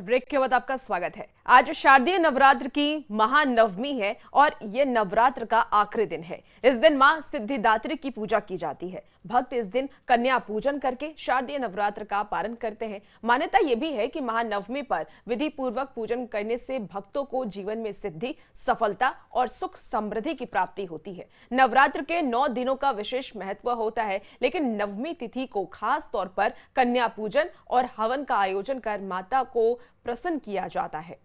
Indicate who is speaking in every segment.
Speaker 1: Break के बाद आपका स्वागत है। आज शारदीय नवरात्र की महानवमी है और ये नवरात्र का आखिरी दिन है। इस दिन मां सिद्धिदात्री की पूजा की जाती है। भक्त इस दिन कन्या पूजन करके शारदीय नवरात्र का पारण करते हैं। मान्यता यह भी है कि महानवमी पर विधि पूर्वक पूजन करने से भक्तों को जीवन में सिद्धि, सफलता और सुख समृद्धि की प्राप्ति होती है। नवरात्र के 9 दिनों का विशेष महत्व होता है, लेकिन नवमी तिथि को खास तौर पर कन्या पूजन और हवन का आयोजन कर माता को प्रसन्न किया जाता है।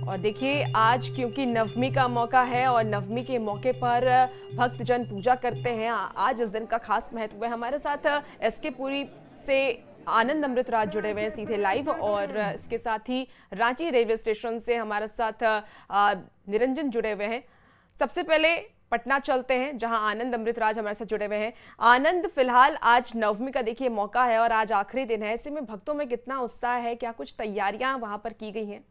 Speaker 1: और देखिए, आज क्योंकि नवमी का मौका है और नवमी के मौके पर भक्तजन पूजा करते हैं, आज इस दिन का खास महत्व है। हमारे साथ एसके पुरी से आनंद अमृतराज जुड़े हुए हैं सीधे लाइव, और इसके साथ ही रांची रेलवे स्टेशन से हमारे साथ निरंजन जुड़े हुए हैं। सबसे पहले पटना चलते हैं, जहां आनंद अमृतराज हमारे साथ जुड़े हुए हैं। आनंद, फिलहाल आज नवमी का देखिए मौका है और आज आखिरी दिन है, ऐसे में भक्तों में कितना उत्साह है, क्या कुछ तैयारियां वहां पर की गई हैं?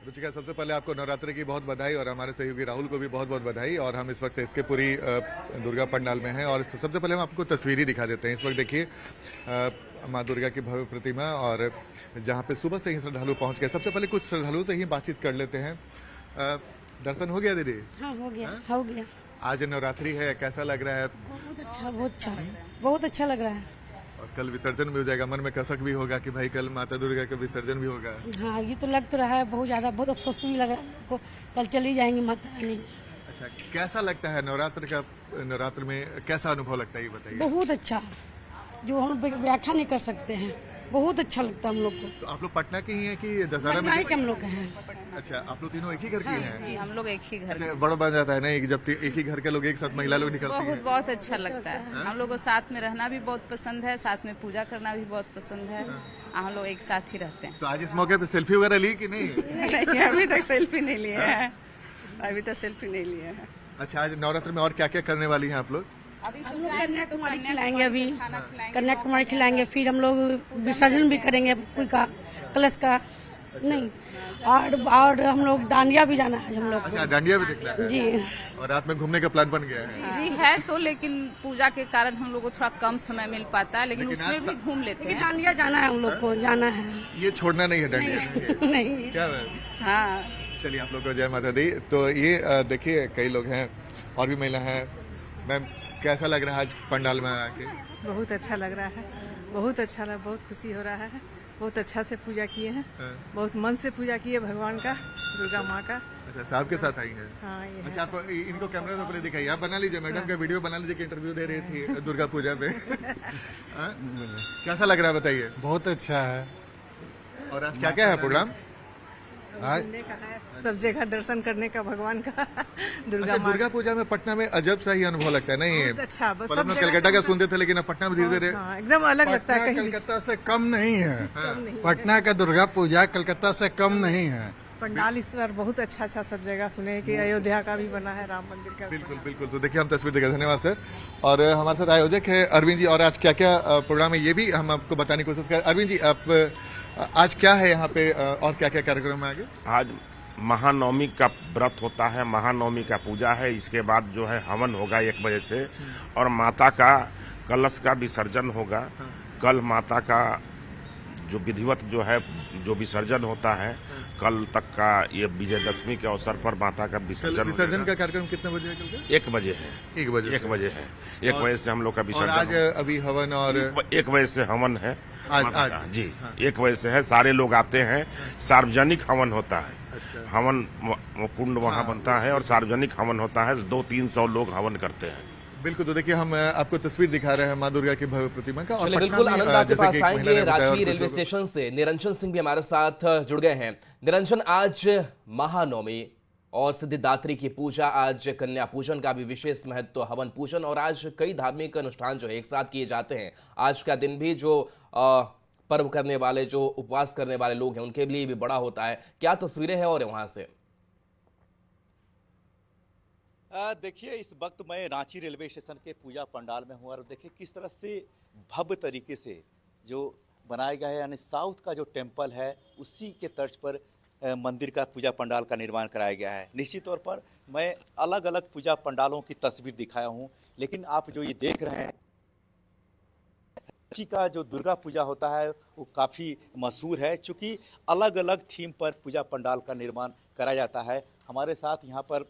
Speaker 2: रुचिका, सबसे पहले आपको नवरात्रि की बहुत बधाई और हमारे सहयोगी राहुल को भी बहुत बहुत बधाई। और हम इस वक्त इसके पूरी दुर्गा पंडाल में हैं और सबसे पहले हम आपको तस्वीरें दिखा देते हैं। इस वक्त देखिए माँ दुर्गा की भव्य प्रतिमा, और जहाँ पे सुबह से ही श्रद्धालु पहुंच गए। सबसे पहले कुछ श्रद्धालुओं से ही बातचीत कर लेते हैं। दर्शन हो गया दीदी?
Speaker 3: हाँ, हो गया, हो गया।
Speaker 2: आज नवरात्रि है, कैसा लग रहा है?
Speaker 3: बहुत अच्छा, बहुत अच्छा, बहुत अच्छा लग रहा है।
Speaker 2: और कल विसर्जन भी हो जाएगा, मन में कसक भी होगा कि भाई कल माता दुर्गा का विसर्जन भी होगा।
Speaker 3: हाँ, ये तो लग तो रहा है बहुत ज्यादा, बहुत अफसोस भी लग रहा है हमको, कल चली जाएंगी माता रानी।
Speaker 2: अच्छा, कैसा लगता है नवरात्र में कैसा अनुभव लगता है, ये बताइए।
Speaker 3: बहुत अच्छा, जो हम व्याख्या नहीं कर सकते हैं, बहुत अच्छा लगता है हम लोग को।
Speaker 2: तो आप लोग पटना के ही हैं कि दशहरा में?
Speaker 3: हम लोग हैं।
Speaker 2: अच्छा, आप लोग तीनों एक ही घर की हैं?
Speaker 4: जी, हम लोग एक ही घर के।
Speaker 2: बड़ा बन जाता है ना जब एक ही घर के लोग एक साथ महिला लोग निकलती हैं।
Speaker 4: बहुत अच्छा लगता है। हम लोग को साथ में रहना भी बहुत पसंद है, साथ में पूजा करना भी बहुत पसंद है। हम लोग एक साथ ही रहते हैं।
Speaker 2: तो आज इस मौके पे सेल्फी वगैरह ली कि नहीं?
Speaker 4: नहीं, अभी तक सेल्फी नहीं लिए हैं। अभी तक सेल्फी नहीं लिए हैं।
Speaker 2: अच्छा, आज नवरात्र में और क्या क्या करने वाली हैं आप लोग?
Speaker 4: अभी तो
Speaker 3: कन्याकुमारी खिलाएंगे, अभी कन्याकुमारी खिलाएंगे, फिर हम लोग विसर्जन भी करेंगे का कलश का नहीं, और हम लोग डांडिया भी जाना है हम लोग।
Speaker 2: अच्छा, डांडिया भी देखना है
Speaker 3: जी।
Speaker 2: और रात में घूमने का प्लान बन गया है?
Speaker 4: जी है तो, लेकिन पूजा के कारण हम लोग को थोड़ा कम समय मिल पाता है, लेकिन उसमें भी घूम लेते हैं।
Speaker 3: डांडिया जाना है हम लोग को, जाना है।
Speaker 2: ये छोड़ना नहीं है डांडिया?
Speaker 3: नहीं।
Speaker 2: क्या?
Speaker 4: हाँ,
Speaker 2: चलिए, आप लोग को जय माता दी। तो ये देखिए, कई लोग हैं और भी महिला हैं। मैम, कैसा लग रहा है आज पंडाल में आके?
Speaker 5: बहुत अच्छा लग रहा है, बहुत अच्छा लग, बहुत खुशी हो रहा है। बहुत अच्छा से पूजा किए हैं, बहुत मन से पूजा किए भगवान का, दुर्गा माँ का।
Speaker 2: अच्छा, साहब के साथ आई हैं?
Speaker 5: हाँ, ये
Speaker 2: अच्छा, आप इनको कैमरे में पहले दिखाइए। आप बना लीजिए, मैडम का वीडियो बना लीजिए कि इंटरव्यू दे रही थी दुर्गा पूजा पे। कैसा लग रहा है बताइए?
Speaker 6: बहुत अच्छा है।
Speaker 2: और आज क्या क्या है प्रोग्राम?
Speaker 5: घूमने का है, सब जगह दर्शन करने का भगवान का।
Speaker 2: दुर्गा पूजा में पटना में अजब सा ही अनुभव लगता है, नहीं?
Speaker 5: अच्छा, बस
Speaker 2: सब कलकत्ता का सुनते थे, लेकिन अब पटना में धीरे धीरे
Speaker 5: एकदम अलग लगता है। कहीं
Speaker 6: कलकत्ता से कम नहीं है। पटना का दुर्गा पूजा कलकत्ता से कम नहीं है।
Speaker 5: पंडाल इस बार बहुत अच्छा सब जगह सुने कि अयोध्या का भी बना है, राम मंदिर का।
Speaker 2: बिल्कुल बिल्कुल। तो देखिए, हम तस्वीर देखा। धन्यवाद सर। और हमारे साथ आयोजक है अरविंद जी। और आज क्या क्या प्रोग्राम है, ये भी हम आपको बताने की कोशिश करें। अरविंद जी, आप आज क्या है यहाँ पे और क्या क्या कार्यक्रम है आगे?
Speaker 7: आज महानवमी का व्रत होता है, महानवमी का पूजा है। इसके बाद जो है हवन होगा 1 बजे से, और माता का कलश का विसर्जन होगा। कल माता का जो विधिवत जो है जो विसर्जन होता है, कल तक का, ये विजयदशमी के अवसर पर माता का विसर्जन
Speaker 2: का कार्यक्रम कितने बजे है? कल
Speaker 7: 1 बजे है।
Speaker 2: 1 बजे?
Speaker 7: 1 बजे है। 1 बजे से हम लोग का विसर्जन।
Speaker 2: आज अभी हवन और
Speaker 7: 1 बजे से हवन है
Speaker 2: आज
Speaker 7: जी। 1 बजे से है, सारे लोग आते हैं। सार्वजनिक हवन होता है। हवन कुंड वहाँ बनता है और सार्वजनिक हवन होता है। 200-300 लोग हवन करते हैं।
Speaker 2: बिल्कुल। तो देखिए, हम आपको तस्वीर दिखा रहे हैं माँ दुर्गा की भव्य प्रतिमा का। और
Speaker 8: बिल्कुल आनंद आपके पास आएंगे। रांची रेलवे स्टेशन से निरंजन सिंह भी हमारे साथ जुड़ गए हैं। निरंजन, आज महानवमी और सिद्धिदात्री की पूजा, आज कन्या पूजन का भी विशेष महत्व, हवन पूजन, और आज कई धार्मिक अनुष्ठान जो है एक साथ किए जाते हैं। आज का दिन भी जो पर्व करने वाले, जो उपवास करने वाले लोग हैं, उनके लिए भी बड़ा होता है। क्या तस्वीरें हैं और वहां से?
Speaker 9: देखिए, इस वक्त मैं रांची रेलवे स्टेशन के पूजा पंडाल में हूँ और देखिए किस तरह से भव्य तरीके से जो बनाया गया है, यानी साउथ का जो टेम्पल है उसी के तर्ज पर मंदिर का पूजा पंडाल का निर्माण कराया गया है। निश्चित तौर पर मैं अलग अलग पूजा पंडालों की तस्वीर दिखाया हूँ, लेकिन आप जो ये देख रहे हैं रांची का जो दुर्गा पूजा होता है वो काफ़ी मशहूर है, चूँकि अलग अलग थीम पर पूजा पंडाल का निर्माण कराया जाता है। हमारे साथ यहाँ पर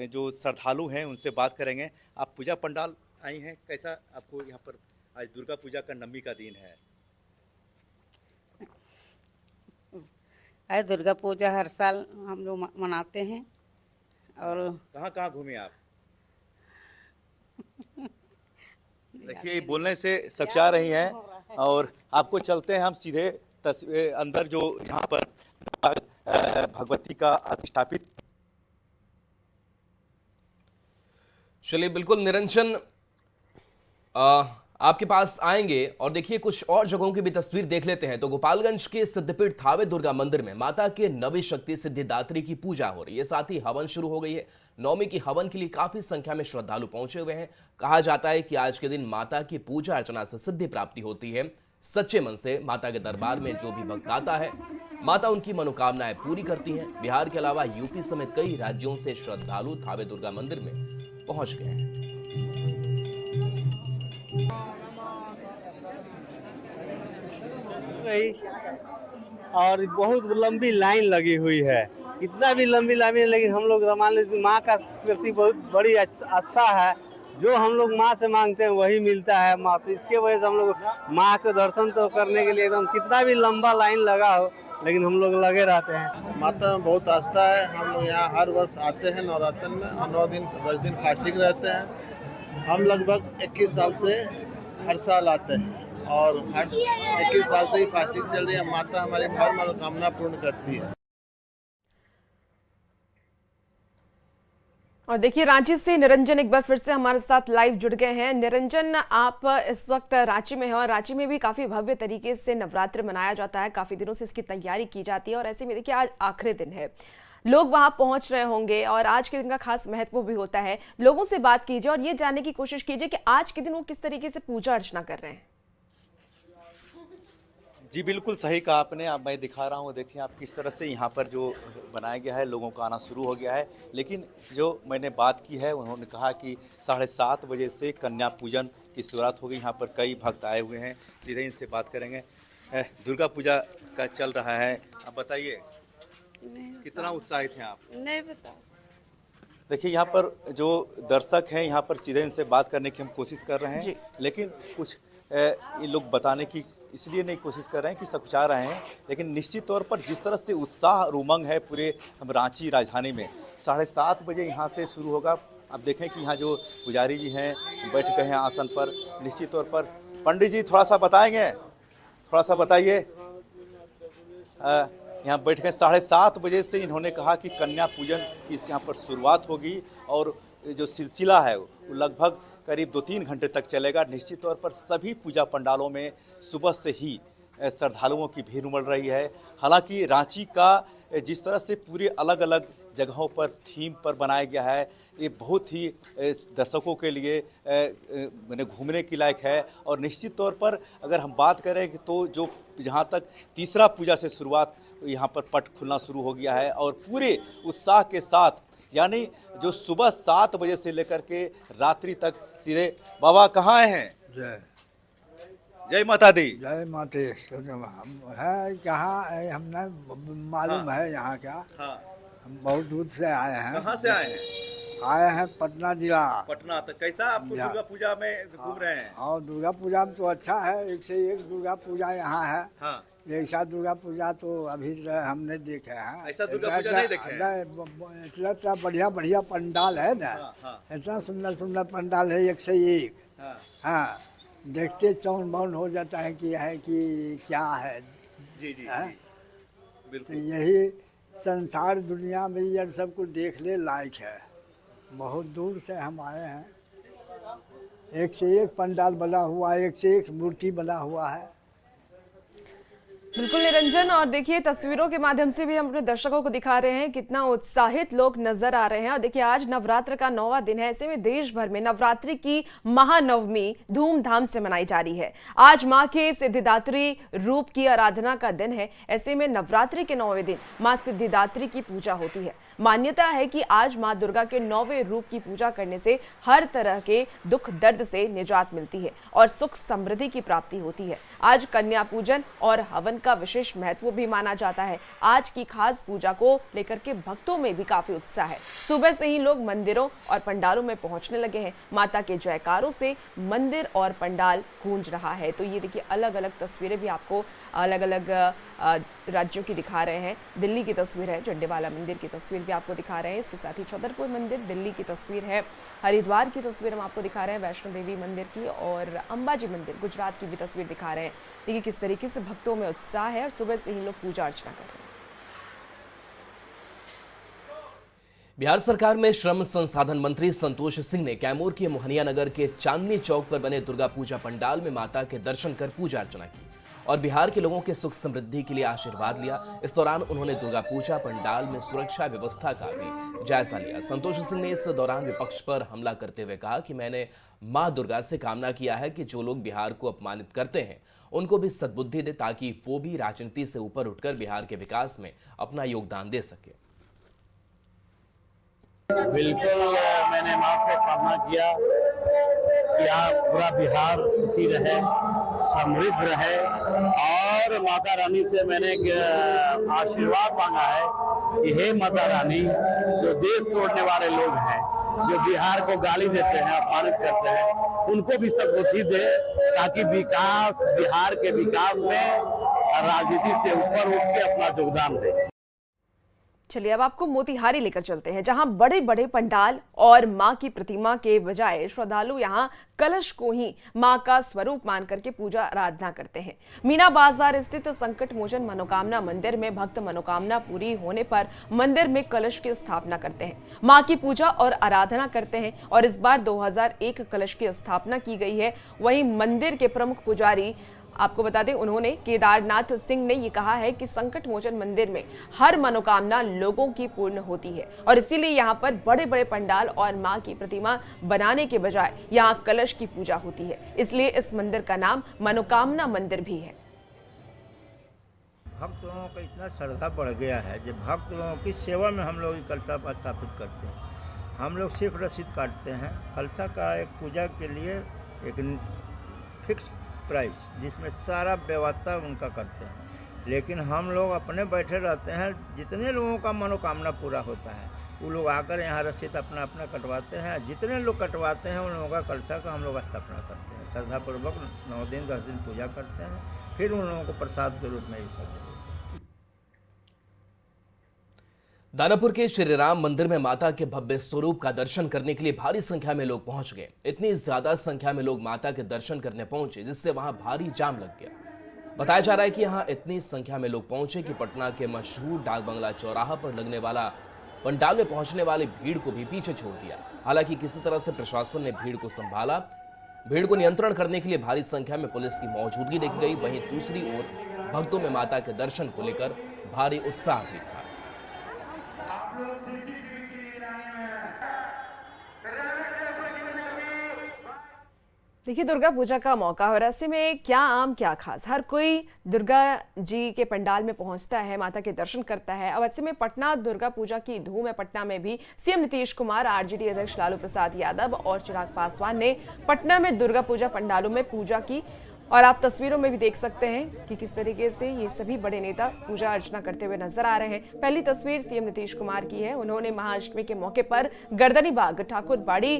Speaker 9: जो श्रद्धालु हैं उनसे बात करेंगे। आप पूजा पंडाल आई हैं, कैसा आपको यहाँ पर आज दुर्गा पूजा का नवमी का दिन है?
Speaker 10: दुर्गा पूजा हर साल हम लोग मनाते हैं। और
Speaker 9: कहाँ कहाँ घूमे आप? देखिए बोलने से सचा रही हैं और आपको चलते हैं हम सीधे अंदर जो जहाँ पर भगवती का अधिष्ठापित।
Speaker 8: चलिए बिल्कुल निरंजन आपके पास आएंगे और देखिए कुछ और जगहों की भी तस्वीर देख लेते हैं। तो गोपालगंज के सिद्धपीठ थावे दुर्गा मंदिर में माता के नवी शक्ति सिद्धिदात्री की पूजा हो रही है, साथ ही हवन शुरू हो गई है। नवमी की हवन के लिए काफी संख्या में श्रद्धालु पहुंचे हुए हैं। कहा जाता है कि आज के दिन माता की पूजा अर्चना से सिद्धि प्राप्ति होती है। सच्चे मन से माता के दरबार में जो भी भक्त आता है माता उनकी मनोकामनाएं पूरी करती हैं। बिहार के अलावा यूपी समेत कई राज्यों से श्रद्धालु थावे दुर्गा मंदिर में पहुंच गए हैं।
Speaker 11: और बहुत लंबी लाइन लगी हुई है, इतना भी लंबी लाइन, लेकिन हम लोग मान लीजिए माँ का प्रति बहुत बड़ी आस्था है। जो हम लोग माँ से मांगते हैं वही मिलता है माँ, तो इसके वजह से हम लोग माँ के दर्शन तो करने के लिए एकदम कितना भी लंबा लाइन लगा हो लेकिन हम लोग लगे रहते हैं।
Speaker 12: माता में बहुत आस्था है। हम लोग यहाँ हर वर्ष आते हैं नवरात्र में और 9 दिन 10 दिन फास्टिंग रहते हैं। हम लगभग 21 साल से हर साल आते हैं और हर 21 साल से ही फास्टिंग चल रही है। माता हमारी हर मनोकामना पूर्ण करती है।
Speaker 1: और देखिए रांची से निरंजन एक बार फिर से हमारे साथ लाइव जुड़ गए हैं। निरंजन, आप इस वक्त रांची में हैं और रांची में भी काफी भव्य तरीके से नवरात्र मनाया जाता है, काफी दिनों से इसकी तैयारी की जाती है और ऐसे में देखिए आज आखिरी दिन है, लोग वहां पहुंच रहे होंगे और आज के दिन का खास महत्व भी होता है। लोगों से बात कीजिए और ये जानने की कोशिश कीजिए कि आज के दिन वो किस तरीके से पूजा अर्चना कर रहे हैं।
Speaker 9: जी बिल्कुल सही कहा आपने। अब मैं दिखा रहा हूँ, देखिए आप किस तरह से यहाँ पर जो बनाया गया है, लोगों का आना शुरू हो गया है। लेकिन जो मैंने बात की है, उन्होंने कहा कि 7:30 बजे से कन्या पूजन की शुरुआत हो गई। यहाँ पर कई भक्त आए हुए हैं, सीधे इनसे बात करेंगे। दुर्गा पूजा का चल रहा है, अब बताइए कितना उत्साहित हैं आप?
Speaker 10: नहीं बता।
Speaker 9: देखिए यहाँ पर जो दर्शक हैं, यहाँ पर सीधे इनसे बात करने की हम कोशिश कर रहे हैं, लेकिन कुछ ये लोग बताने की इसलिए नहीं कोशिश कर रहे हैं कि सकुचा रहे हैं, लेकिन निश्चित तौर पर जिस तरह से उत्साह उमंग है पूरे हम रांची राजधानी में, 7:30 बजे यहाँ से शुरू होगा। अब देखें कि यहाँ जो पुजारी जी हैं बैठ गए हैं आसन पर। निश्चित तौर पर पंडित जी थोड़ा सा बताएंगे, थोड़ा सा बताइए। यहाँ बैठ गए 7:30 बजे से इन्होंने कहा कि कन्या पूजन की यहाँ पर शुरुआत होगी और जो सिलसिला है वो लगभग करीब 2-3 घंटे तक चलेगा। निश्चित तौर पर सभी पूजा पंडालों में सुबह से ही श्रद्धालुओं की भीड़ उमड़ रही है। हालांकि रांची का जिस तरह से पूरे अलग अलग जगहों पर थीम पर बनाया गया है, ये बहुत ही दर्शकों के लिए मैंने घूमने की लायक है। और निश्चित तौर पर अगर हम बात करें तो जो जहाँ तक तीसरा पूजा से शुरुआत यहाँ पर पट खुलना शुरू हो गया है और पूरे उत्साह के साथ, यानी जो सुबह 7 बजे से लेकर के रात्रि तक सीधे। बाबा कहाँ हैं?
Speaker 6: जय
Speaker 9: जय माता दी।
Speaker 6: जय माते है कहाँ हमने मालूम है यहाँ का।
Speaker 9: हाँ।
Speaker 6: हम बहुत दूर से आए हैं।
Speaker 9: कहाँ से आए हैं?
Speaker 6: आए हैं पटना जिला।
Speaker 9: पटना। तो कैसा आपको दुर्गा पूजा में घूम रहे हैं?
Speaker 6: और दुर्गा पूजा तो अच्छा है, एक से एक दुर्गा पूजा यहाँ है।
Speaker 9: हाँ।
Speaker 6: ऐसा दुर्गा पूजा तो अभी हमने देखे हैं।
Speaker 9: ऐसा दुर्गा पूजा नहीं देखे हैं?
Speaker 6: इतना बढ़िया बढ़िया पंडाल है ना। इतना सुंदर सुंदर पंडाल है, एक से एक। हाँ, देखते चौन बौन हो जाता है कि क्या है।
Speaker 9: जी जी,
Speaker 6: तो यही संसार दुनिया में ये सब कुछ देखने लायक है। बहुत दूर से हम आए हैं, एक से एक पंडाल बना हुआ है, एक से एक मूर्ति बना हुआ है।
Speaker 1: बिल्कुल निरंजन, और देखिए तस्वीरों के माध्यम से भी हम अपने दर्शकों को दिखा रहे हैं कितना उत्साहित लोग नजर आ रहे हैं। और देखिए आज नवरात्र का 9वां दिन है, ऐसे में देश भर में नवरात्रि की महानवमी धूमधाम से मनाई जा रही है। आज मां के सिद्धिदात्री रूप की आराधना का दिन है। ऐसे में नवरात्रि के 9वें दिन मां सिद्धिदात्री की पूजा होती है। मान्यता है कि आज मां दुर्गा के 9वें रूप की पूजा करने से हर तरह के दुख दर्द से निजात मिलती है और सुख समृद्धि की प्राप्ति होती है। आज कन्या पूजन और हवन का विशेष महत्व भी माना जाता है। आज की खास पूजा को लेकर के भक्तों में भी काफी उत्साह है। सुबह से ही लोग मंदिरों और पंडालों में पहुंचने लगे हैं। माता के जयकारों से मंदिर और पंडाल गूंज रहा है। तो ये देखिए अलग अलग तस्वीरें भी आपको अलग अलग राज्यों की दिखा रहे हैं। दिल्ली की तस्वीर है, झंडेवाला मंदिर की तस्वीर भी आपको दिखा रहे हैं। इसके साथ ही छतरपुर मंदिर दिल्ली की तस्वीर है, हरिद्वार की तस्वीर हम आपको दिखा रहे हैं, वैष्णो देवी मंदिर की, और अंबाजी मंदिर गुजरात की भी तस्वीर दिखा रहे हैं। देखिए किस तरीके से भक्तों में उत्साह है और सुबह से ही लोग पूजा अर्चना कर रहे हैं।
Speaker 8: बिहार सरकार में श्रम संसाधन मंत्री संतोष सिंह ने कैमूर के मोहनिया नगर के चांदनी चौक पर बने दुर्गा पूजा पंडाल में माता के दर्शन कर पूजा अर्चना की और बिहार के लोगों के सुख समृद्धि के लिए आशीर्वाद लिया। इस दौरान उन्होंने दुर्गा पूजा पंडाल में सुरक्षा व्यवस्था का भी जायजा लिया। संतोष सिंह ने इस दौरान विपक्ष पर हमला करते हुए कहा कि मैंने मां दुर्गा से कामना किया है कि जो लोग बिहार को अपमानित करते हैं उनको भी सद्बुद्धि दे, ताकि वो भी राजनीति से ऊपर उठकर बिहार के विकास में अपना योगदान दे सके।
Speaker 11: बिल्कुल, मैंने मां से कामना किया कि यहाँ पूरा बिहार सुखी रहे, समृद्ध रहे, और माता रानी से मैंने आशीर्वाद मांगा है कि हे माता रानी, जो देश तोड़ने वाले लोग हैं, जो बिहार को गाली देते हैं, अपमानित करते हैं, उनको भी सद्बुद्धि दे, ताकि विकास, बिहार के विकास में राजनीति से ऊपर उठ के अपना योगदान दे।
Speaker 1: चलिए अब आपको मोतिहारी लेकर चलते हैं, जहां बड़े बड़े पंडाल और मां की प्रतिमा के बजाय श्रद्धालु यहां कलश को ही मां का स्वरूप मान करके पूजा आराधना करते हैं। मीना बाजार स्थित संकट मोचन मनोकामना मंदिर में भक्त मनोकामना पूरी होने पर मंदिर में कलश की स्थापना करते हैं, मां की पूजा और आराधना करते हैं। और इस बार 2001 कलश की स्थापना की गई है। वहीं मंदिर के प्रमुख पुजारी, आपको बता दें, उन्होंने केदारनाथ सिंह ने ये कहा है कि संकट मोचन मंदिर में हर मनोकामना लोगों की पूर्ण होती है और इसीलिए यहाँ पर बड़े बड़े पंडाल और मां की प्रतिमा बनाने के बजाय यहाँ कलश की पूजा होती है। इसलिए इस मंदिर का नाम मनोकामना मंदिर भी है।
Speaker 13: भक्त लोगों का इतना श्रद्धा बढ़ गया है, जब भक्त लोगों की सेवा में हम लोग कलशा स्थापित करते हैं। हम लोग सिर्फ रसीद काटते हैं। कलशा का एक पूजा के लिए एक फिक्स प्राइस, जिसमें सारा व्यवस्था उनका करते हैं, लेकिन हम लोग अपने बैठे रहते हैं। जितने लोगों का मनोकामना पूरा होता है वो लोग आकर यहाँ रसीद अपना अपना कटवाते हैं। जितने लोग कटवाते हैं उन लोगों का कलशा का हम लोग स्थापना करते हैं। श्रद्धापूर्वक 9 दिन 10 दिन पूजा करते हैं, फिर उन लोगों को प्रसाद के रूप में ये सब देते हैं।
Speaker 8: दानापुर के श्री राम मंदिर में माता के भव्य स्वरूप का दर्शन करने के लिए भारी संख्या में लोग पहुंच गए। इतनी ज्यादा संख्या में लोग माता के दर्शन करने पहुंचे जिससे वहां भारी जाम लग गया। बताया जा रहा है कि यहां इतनी संख्या में लोग पहुंचे कि पटना के मशहूर डाक बंगला चौराहा पर लगने वाला पंडाल में पहुंचने वाली भीड़ को भी पीछे छोड़ दिया। हालांकि किसी तरह से प्रशासन ने भीड़ को संभाला। भीड़ को नियंत्रण करने के लिए भारी संख्या में पुलिस की मौजूदगी देखी गई। वहीं दूसरी ओर भक्तों में माता के दर्शन को लेकर भारी उत्साह भी था।
Speaker 1: देखिए दुर्गा पूजा का मौका और ऐसे में क्या आम क्या खास, हर कोई दुर्गा जी के पंडाल में पहुंचता है, माता के दर्शन करता है। अब ऐसे में पटना दुर्गा पूजा की धूम है। पटना में भी सीएम नीतीश कुमार, आरजेडी अध्यक्ष लालू प्रसाद यादव और चिराग पासवान ने पटना में दुर्गा पूजा पंडालों में पूजा की। और आप तस्वीरों में भी देख सकते हैं कि किस तरीके से ये सभी बड़े नेता पूजा अर्चना करते हुए नजर आ रहे हैं। पहली तस्वीर सीएम नीतीश कुमार की है। उन्होंने महाअष्टमी के मौके पर गर्दनीबाग ठाकुरबाड़ी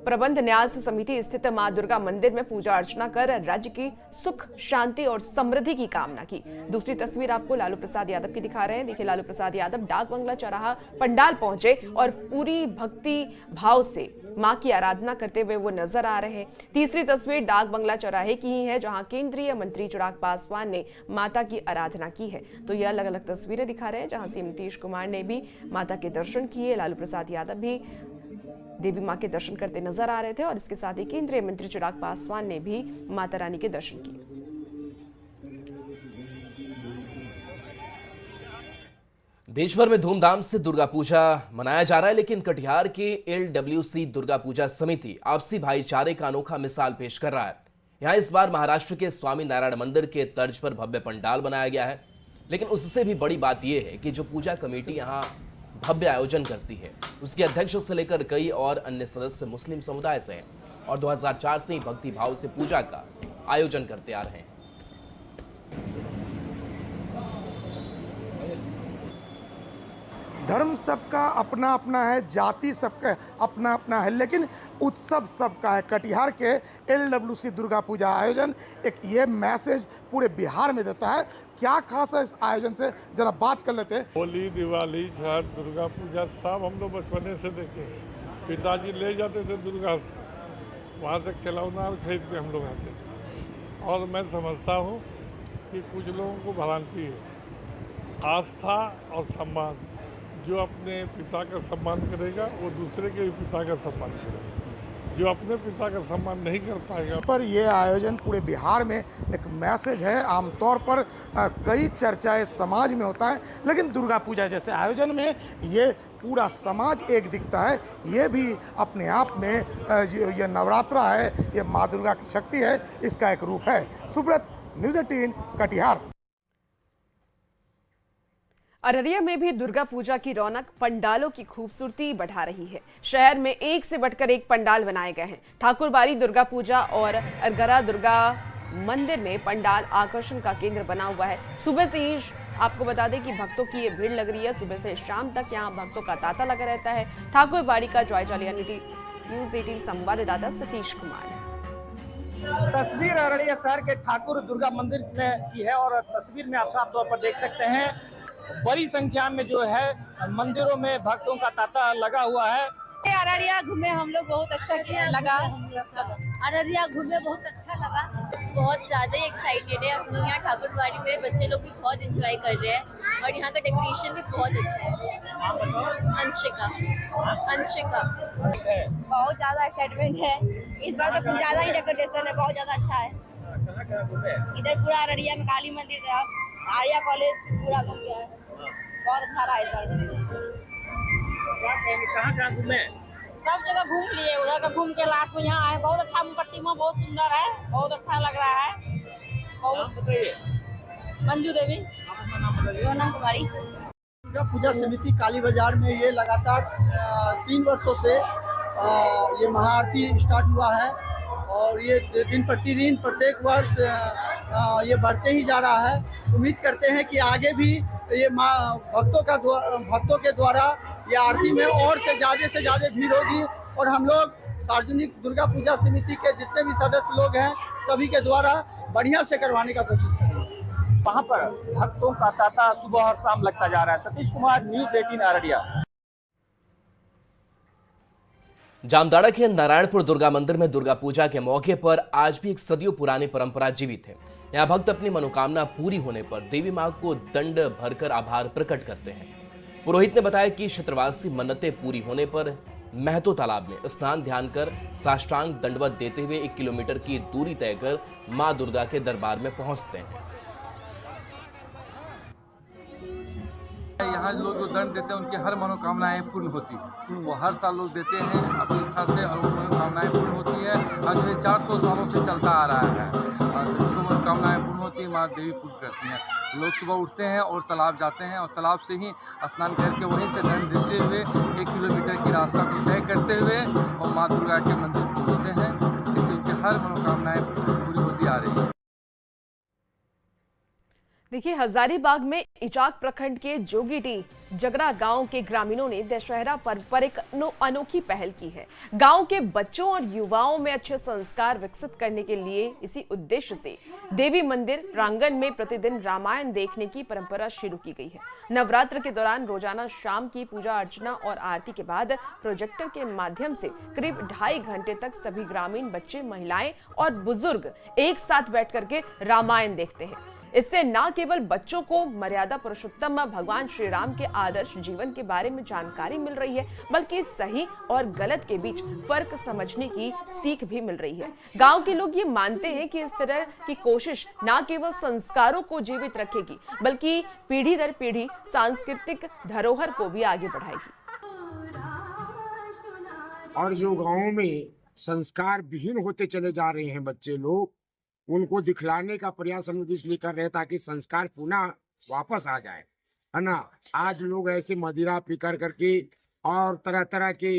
Speaker 1: प्रबंध न्यास समिति स्थित मां दुर्गा मंदिर में पूजा अर्चना कर राज्य की सुख शांति और समृद्धि की कामना की। दूसरी तस्वीर आपको लालू प्रसाद यादव की दिखा रहे हैं। देखिए लालू प्रसाद यादव डाक बंगला चौराहा पंडाल पहुंचे और पूरी भक्ति भाव से मां की आराधना करते हुए वो नजर आ रहे हैं। तीसरी तस्वीर डाक बंगला चौराहे की ही है, जहां केंद्रीय मंत्री चिराग पासवान ने माता की आराधना की है। तो ये अलग अलग तस्वीरें दिखा रहे हैं, जहां सीएम नीतीश कुमार ने भी माता के दर्शन किए, लालू प्रसाद यादव भी देवी मां के दर्शन करते नजर आ रहे थे और इसके साथ ही केंद्रीय मंत्री चिराग पासवान ने भी माता रानी के दर्शन किए।
Speaker 8: देश भर में धूमधाम से दुर्गा पूजा मनाया जा रहा है, लेकिन कटिहार की LWC दुर्गा पूजा समिति आपसी भाईचारे का अनोखा मिसाल पेश कर रहा है। यहाँ इस बार महाराष्ट्र के स्वामी नारायण मंदिर के तर्ज पर भव्य पंडाल बनाया गया है, लेकिन उससे भी बड़ी बात यह है कि जो पूजा कमेटी यहाँ भव्य आयोजन करती है, उसके अध्यक्ष से लेकर कई और अन्य सदस्य मुस्लिम समुदाय से हैं और 2004 से ही भक्ति भाव से पूजा का आयोजन करते आ रहे हैं।
Speaker 14: धर्म सबका अपना अपना है, जाति सबका अपना अपना है, लेकिन उत्सव सबका है। कटिहार के LWC दुर्गा पूजा आयोजन एक ये मैसेज पूरे बिहार में देता है। क्या खास है इस आयोजन से, जरा बात कर लेते हैं।
Speaker 15: होली, दिवाली, छठ, दुर्गा पूजा सब हम लोग बचपने से देखे। पिताजी ले जाते थे दुर्गा से, वहाँ से खिलौना खरीद के हम लोग आते थे। और मैं समझता हूँ कि कुछ लोगों को भ्रांति है। आस्था और सम्मान, जो अपने पिता का सम्मान करेगा वो दूसरे के भी पिता का सम्मान करेगा। जो अपने पिता का सम्मान नहीं कर पाएगा।
Speaker 14: पर ये आयोजन पूरे बिहार में एक मैसेज है। आमतौर पर कई चर्चाएं समाज में होता है, लेकिन दुर्गा पूजा जैसे आयोजन में ये पूरा समाज एक दिखता है। ये भी अपने आप में ये नवरात्रा है, ये माँ दुर्गा की शक्ति है, इसका एक रूप है। सुब्रत, न्यूज़ 18 कटिहार।
Speaker 1: अररिया में भी दुर्गा पूजा की रौनक पंडालों की खूबसूरती बढ़ा रही है। शहर में एक से बढ़कर एक पंडाल बनाए गए हैं। ठाकुरबाड़ी दुर्गा पूजा और अरगरा दुर्गा मंदिर में पंडाल आकर्षण का केंद्र बना हुआ है। सुबह से ही आपको बता दें कि भक्तों की ये भीड़ लग रही है। सुबह से शाम तक यहाँ भक्तों का तांता लगा रहता है। ठाकुरबाड़ी का जायजा लिया न्यूज़ 18 संवाददाता सतीश कुमार ने।
Speaker 16: तस्वीर अररिया शहर के ठाकुर दुर्गा मंदिर में की है और तस्वीर में आप साफ तौर पर देख सकते हैं बड़ी संख्या में जो है मंदिरों में भक्तों का तांता लगा हुआ है।
Speaker 17: अररिया घूमे हम लोग, बहुत अच्छा लगा। अररिया घूमे बहुत अच्छा लगा, बहुत ज्यादा ही एक्साइटेड है। हम लोग यहाँ ठाकुरबाड़ी में बच्चे लोग भी बहुत एंजॉय कर रहे हैं और यहाँ का डेकोरेशन भी बहुत अच्छा है। अंशिका बहुत ज्यादा एक्साइटमेंट है इस बार, तो कुछ ज्यादा ही डेकोरेशन है, बहुत ज्यादा अच्छा है। इधर पूरा अररिया में काली मंदिर था, आर्या कॉलेज पूरा घूम गया है, बहुत अच्छा रहा इस बार।
Speaker 16: कहाँ घूमे?
Speaker 17: सब जगह घूम लिए, उधर का घूम के लास्ट में यहाँ आए। बहुत अच्छा प्रतिमा, बहुत सुंदर है, बहुत अच्छा लग रहा है। मंजू देवी, सोनम कुमारी।
Speaker 18: दुर्गा पूजा समिति काली बाजार में ये लगातार 3 वर्षों से ये महाआरती स्टार्ट हुआ है और ये दिन प्रतिदिन प्रत्येक वर्ष ये बढ़ते ही जा रहा है। उम्मीद करते हैं कि आगे भी ये भक्तों के द्वारा ये आरती में और से ज़्यादा भीड़ होगी और हम लोग सार्वजनिक दुर्गा पूजा समिति के जितने भी सदस्य लोग हैं सभी के द्वारा बढ़िया से करवाने का कोशिश करेंगे।
Speaker 16: वहाँ पर भक्तों का तांता सुबह और शाम लगता जा रहा है। सतीश कुमार, न्यूज़ 18 अररिया।
Speaker 8: जामताड़ा के नारायणपुर दुर्गा मंदिर में दुर्गा पूजा के मौके पर आज भी एक सदियों पुरानी परंपरा जीवित है। यहाँ भक्त अपनी मनोकामना पूरी होने पर देवी मां को दंड भरकर आभार प्रकट करते हैं। पुरोहित ने बताया कि क्षेत्रवासी मन्नतें पूरी होने पर महतो तालाब में स्नान ध्यान कर साष्टांग दंडवत देते हुए 1 किलोमीटर की दूरी तय कर मां दुर्गा के दरबार में पहुंचते हैं।
Speaker 19: यहाँ लोग जो दंड देते हैं उनकी हर मनोकामनाएं पूर्ण होती है। वो हर साल लोग देते हैं अपनी इच्छा से और वो मनोकामनाएं पूर्ण होती है। और जो 400 सालों से चलता आ रहा है और सभी को मनोकामनाएं पूर्ण होती है, माँ देवी पूर्ण करती हैं। लोग सुबह उठते हैं और तालाब जाते हैं और तालाब से ही स्नान करके वहीं से दंड देते हुए 1 किलोमीटर की रास्ता को तय करते हुए और माँ दुर्गा के मंदिर पहुँचते हैं। इससे उनकी हर मनोकामनाएं पूरी होती आ रही है।
Speaker 1: देखिए, हजारीबाग में इचाक प्रखंड के जोगीटी जगरा गांव के ग्रामीणों ने दशहरा पर्व पर एक अनोखी पहल की है। गांव के बच्चों और युवाओं में अच्छे संस्कार विकसित करने के लिए इसी उद्देश्य से देवी मंदिर प्रांगण में प्रतिदिन रामायण देखने की परंपरा शुरू की गई है। नवरात्र के दौरान रोजाना शाम की पूजा अर्चना और आरती के बाद प्रोजेक्टर के माध्यम से करीब 2.5 घंटे तक सभी ग्रामीण बच्चे, महिलाएं और बुजुर्ग एक साथ बैठ करके रामायण देखते हैं। इससे न केवल बच्चों को मर्यादा पुरुषोत्तम भगवान श्री राम के आदर्श जीवन के बारे में जानकारी मिल रही है, बल्कि सही और गलत के बीच फर्क समझने की सीख भी मिल रही है। गांव के लोग ये मानते हैं कि इस तरह की कोशिश न केवल संस्कारों को जीवित रखेगी, बल्कि पीढ़ी दर पीढ़ी सांस्कृतिक धरोहर को भी आगे बढ़ाएगी।
Speaker 20: और जो गाँव में संस्कार विहीन होते चले जा रहे हैं बच्चे लोग, उनको दिखलाने का प्रयास हम लोग इसलिए कर रहे हैं ताकि संस्कार पुनः वापस आ जाए, है ना। आज लोग ऐसे मदिरा पी कर करके और तरह तरह के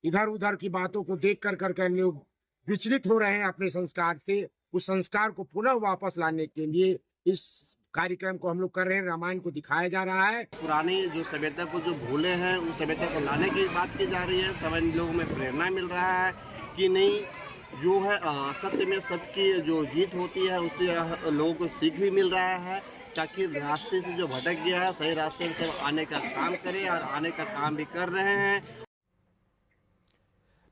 Speaker 20: इधर उधर की बातों को देख कर करके लोग विचलित हो रहे हैं अपने संस्कार से। उस संस्कार को पुनः वापस लाने के लिए इस कार्यक्रम को हम लोग कर रहे हैं, रामायण को दिखाया जा रहा है।
Speaker 11: पुरानी जो सभ्यता को जो भूले हैं उस सभ्यता को लाने की बात की जा रही है। सभी लोगों में प्रेरणा मिल रहा है कि नहीं, जो है सत्य में सत्य की जो जीत होती है उससे लोगों को सीख भी मिल रहा है, ताकि रास्ते से जो भटक गया है सही रास्ते से आने का काम करे और आने का काम भी कर रहे हैं।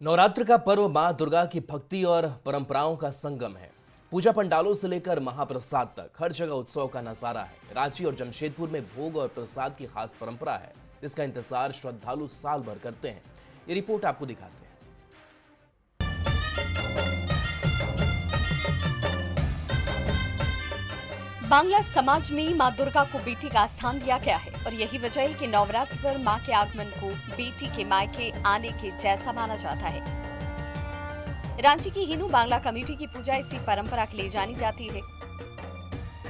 Speaker 8: नवरात्र का पर्व मां दुर्गा की भक्ति और परंपराओं का संगम है। पूजा पंडालों से लेकर महाप्रसाद तक हर जगह उत्सव का नजारा है। रांची और जमशेदपुर में भोग और प्रसाद की खास परंपरा है, जिसका इंतजार श्रद्धालु साल भर करते हैं। ये रिपोर्ट आपको दिखाते हैं।
Speaker 21: बांग्ला समाज में मां दुर्गा को बेटी का स्थान दिया गया है और यही वजह है कि नवरात्र पर मां के आगमन को बेटी के मायके आने के जैसा माना जाता है। रांची की हिंदू बांग्ला कमेटी की पूजा इसी परंपरा के लिए जानी जाती है।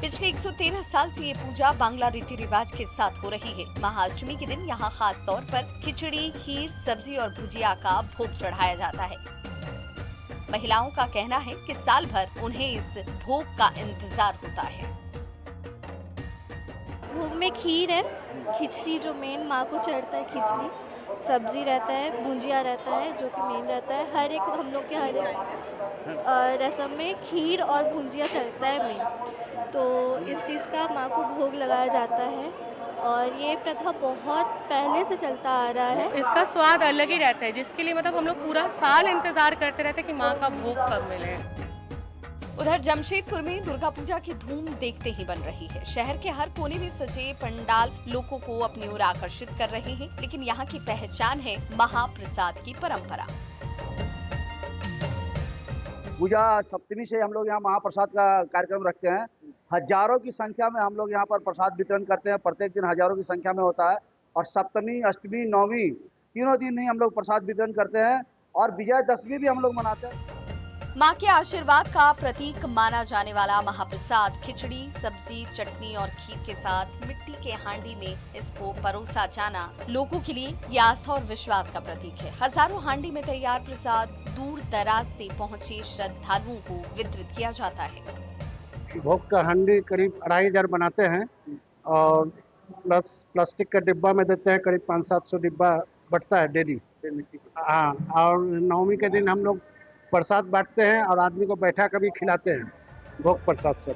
Speaker 21: पिछले 113 साल से ये पूजा बांग्ला रीति रिवाज के साथ हो रही है। महाअष्टमी के दिन यहाँ खास तौर पर खिचड़ी, खीर, सब्जी और भुजिया का भोग चढ़ाया जाता है। महिलाओं का कहना है कि साल भर उन्हें इस भोग का इंतजार होता है।
Speaker 22: भोग में खीर है, खिचड़ी जो मेन माँ को चढ़ता है, खिचड़ी, सब्जी रहता है, भुजिया रहता है जो कि मेन रहता है। हर एक हम लोग के हर एक रसम में खीर और भुजिया चलता है मेन, तो इस चीज़ का माँ को भोग लगाया जाता है और ये प्रथा बहुत पहले से चलता आ रहा है।
Speaker 3: इसका स्वाद अलग ही रहता है, जिसके लिए मतलब हम लोग पूरा साल इंतजार करते रहते हैं कि माँ का भोग कब मिले।
Speaker 21: उधर जमशेदपुर में दुर्गा पूजा की धूम देखते ही बन रही है। शहर के हर कोने में सजे पंडाल लोगों को अपनी ओर आकर्षित कर रहे हैं, लेकिन यहाँ की पहचान है महाप्रसाद की परंपरा।
Speaker 18: पूजा सप्तमी से हम लोग यहाँ महाप्रसाद का कार्यक्रम रखते हैं। हजारों की संख्या में हम लोग यहाँ पर प्रसाद वितरण करते हैं। प्रत्येक दिन हजारों की संख्या में होता है और सप्तमी, अष्टमी, नवमी तीनों दिन ही हम लोग प्रसाद वितरण करते हैं और विजयदशमी भी हम लोग मनाते हैं।
Speaker 21: माँ के आशीर्वाद का प्रतीक माना जाने वाला महाप्रसाद खिचड़ी, सब्जी, चटनी और खीर के साथ मिट्टी के हांडी में इसको परोसा जाना लोगों के लिए ये आस्था और विश्वास का प्रतीक है। हजारों हांडी में तैयार प्रसाद दूर दराज से पहुँचे श्रद्धालुओं को वितरित किया जाता है।
Speaker 23: भोग का हांडी करीब 2500 बनाते हैं और प्लस प्लास्टिक का डिब्बा में देते हैं। करीब 500-700 डिब्बा बटता है डेली। हाँ, और नवमी के दिन हम लोग प्रसाद बांटते हैं और आदमी को बैठा कभी खिलाते हैं भोग प्रसाद से।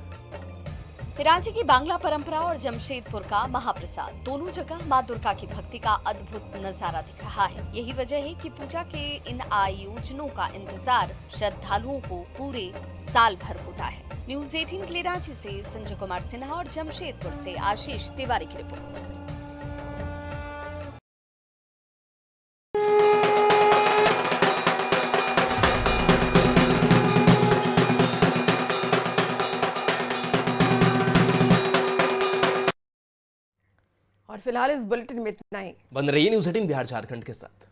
Speaker 21: रांची की बांग्ला परंपरा और जमशेदपुर का महाप्रसाद, दोनों जगह मां दुर्गा की भक्ति का अद्भुत नजारा दिख रहा है। यही वजह है कि पूजा के इन आयोजनों का इंतजार श्रद्धालुओं को पूरे साल भर होता है। न्यूज़ 18 के लिए रांची से संजय कुमार सिन्हा और जमशेदपुर से आशीष तिवारी की रिपोर्ट।
Speaker 1: और फिलहाल इस बुलेटिन में इतना ही।
Speaker 8: बन रही न्यूज़ 18 बिहार झारखंड के साथ।